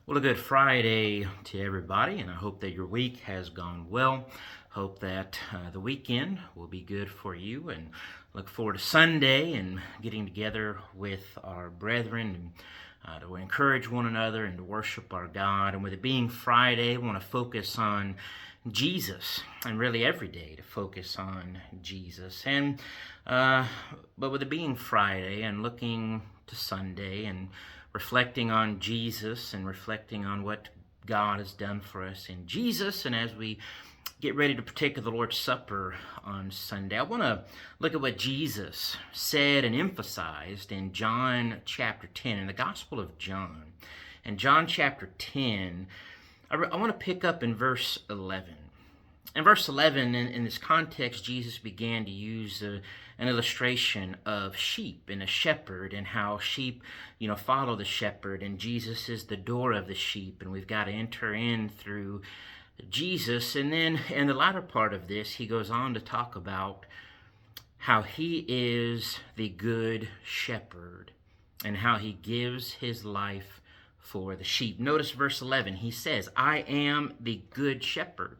Well, a good Friday to everybody, and I hope that your week has gone well. Hope that the weekend will be good for you, and look forward to Sunday and getting together with our brethren and to encourage one another and to worship our God. And with it being Friday, I want to focus on Jesus, and really every day to focus on Jesus. But with it being Friday and looking to Sunday and reflecting on Jesus and reflecting on what God has done for us in Jesus, and as we get ready to partake of the Lord's Supper on Sunday, I want to look at what Jesus said and emphasized in John chapter 10, in the Gospel of John. In John chapter 10, I want to pick up in verse 11. In verse 11, in this context, Jesus began to use an illustration of sheep and a shepherd, and how sheep, follow the shepherd, and Jesus is the door of the sheep, and we've got to enter in through Jesus. And then in the latter part of this, he goes on to talk about how he is the good shepherd and how he gives his life for the sheep. Notice verse 11. He says, "I am the good shepherd.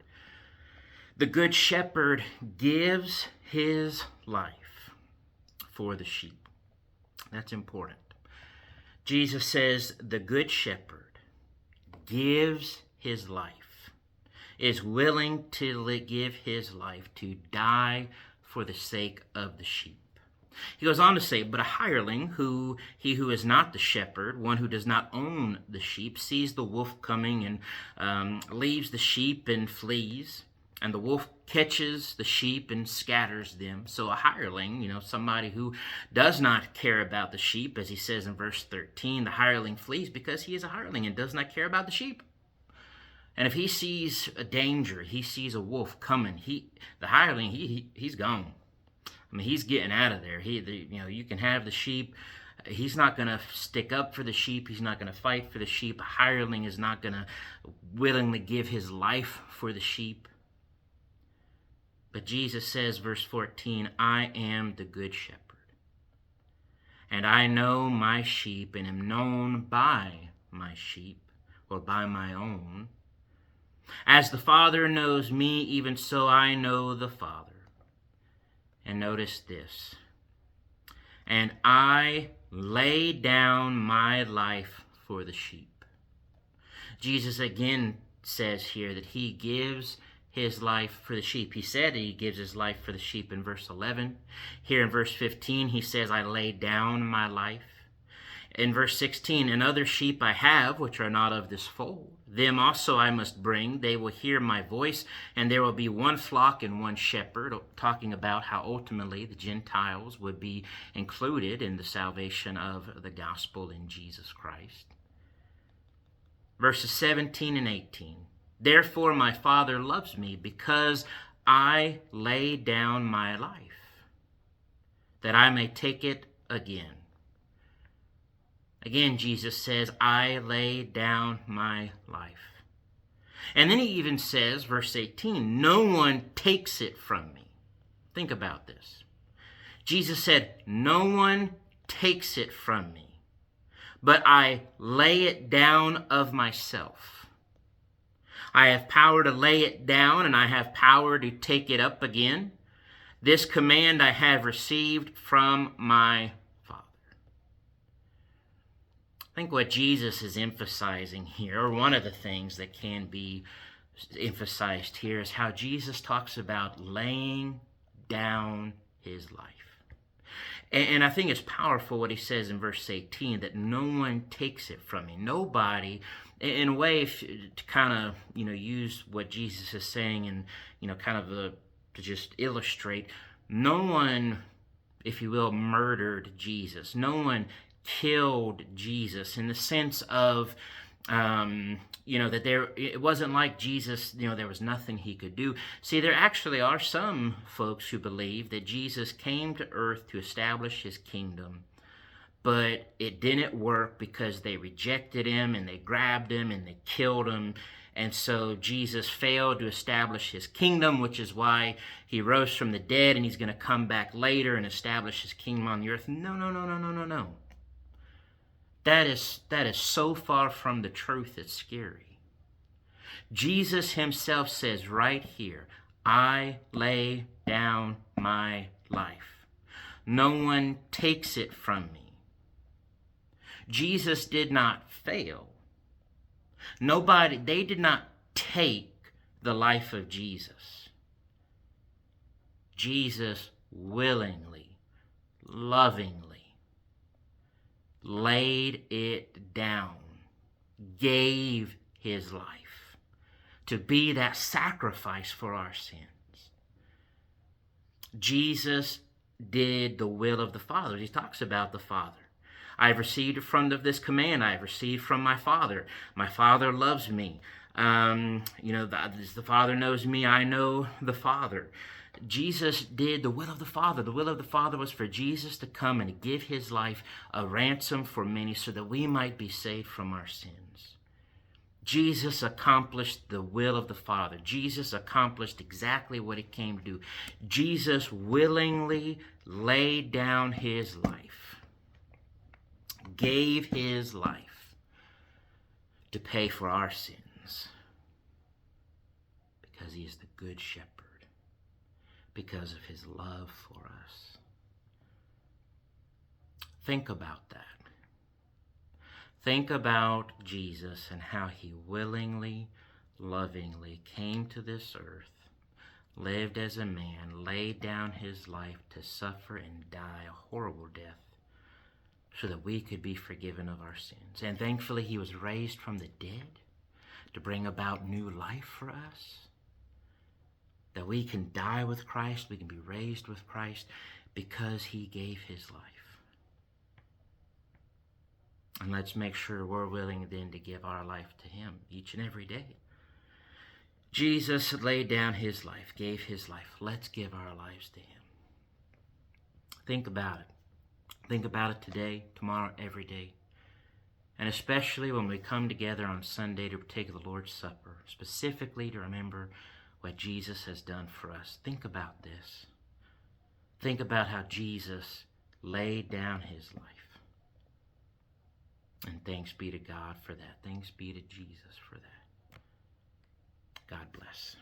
The good shepherd gives his life for the sheep." That's important. Jesus says the good shepherd gives his life, is willing to give his life, to die for the sake of the sheep. He goes on to say, "But a hireling, he who is not the shepherd, one who does not own the sheep, sees the wolf coming and leaves the sheep and flees. And the wolf catches the sheep and scatters them." So a hireling, somebody who does not care about the sheep, as he says in verse 13, the hireling flees because he is a hireling and does not care about the sheep. And if he sees a danger, he sees a wolf coming, the hireling, he's gone. I mean, he's getting out of there. You can have the sheep. He's not going to stick up for the sheep. He's not going to fight for the sheep. A hireling is not going to willingly give his life for the sheep. But Jesus says, verse 14, "I am the good shepherd, and I know my sheep and am known by my sheep," or by my own. "As the Father knows me, even so I know the Father." And notice this, "And I lay down my life for the sheep." Jesus again says here that he gives his life for the sheep. He said he gives his life for the sheep in verse 11. Here in verse 15, he says, "I lay down my life." In verse 16, "And other sheep I have, which are not of this fold. Them also I must bring. They will hear my voice, and there will be one flock and one shepherd," talking about how ultimately the Gentiles would be included in the salvation of the gospel in Jesus Christ. Verses 17 and 18. "Therefore my Father loves me, because I lay down my life, that I may take it again." Again, Jesus says, "I lay down my life." And then he even says, verse 18, "No one takes it from me." Think about this. Jesus said, "No one takes it from me, but I lay it down of myself. I have power to lay it down, and I have power to take it up again. This command I have received from my Father." I think what Jesus is emphasizing here, or one of the things that can be emphasized here, is how Jesus talks about laying down his life. And I think it's powerful what he says in verse 18, that no one takes it from me. Nobody, in a way, to kind of, use what Jesus is saying and, to just illustrate, no one, if you will, murdered Jesus. No one killed Jesus, in the sense of, that it wasn't like Jesus, there was nothing he could do. See, there actually are some folks who believe that Jesus came to earth to establish his kingdom, but it didn't work because they rejected him and they grabbed him and they killed him. And so Jesus failed to establish his kingdom, which is why he rose from the dead and he's going to come back later and establish his kingdom on the earth. No. That is so far from the truth, it's scary. Jesus himself says right here, I lay down my life. No one takes it from me. Jesus did not fail. They did not take the life of Jesus. Jesus willingly, lovingly laid it down, gave his life to be that sacrifice for our sins. Jesus did the will of the Father. He talks about the Father. I have received from this command I have received from my Father. My Father loves me. The Father knows me. I know the Father. Jesus did the will of the Father. The will of the Father was for Jesus to come and give his life a ransom for many so that we might be saved from our sins. Jesus accomplished the will of the Father. Jesus accomplished exactly what he came to do. Jesus willingly laid down his life, gave his life to pay for our sins because he is the good shepherd, because of his love for us. Think about that. Think about Jesus and how he willingly, lovingly came to this earth, lived as a man, laid down his life to suffer and die a horrible death so that we could be forgiven of our sins. And thankfully, he was raised from the dead to bring about new life for us, that we can die with Christ, we can be raised with Christ because he gave his life. And let's make sure we're willing then to give our life to him each and every day. Jesus laid down his life, gave his life. Let's give our lives to him. Think about it. Think about it today, tomorrow, every day. And especially when we come together on Sunday to take the Lord's Supper, specifically to remember what Jesus has done for us. Think about this. Think about how Jesus laid down his life. And thanks be to God for that. Thanks be to Jesus for that. God bless.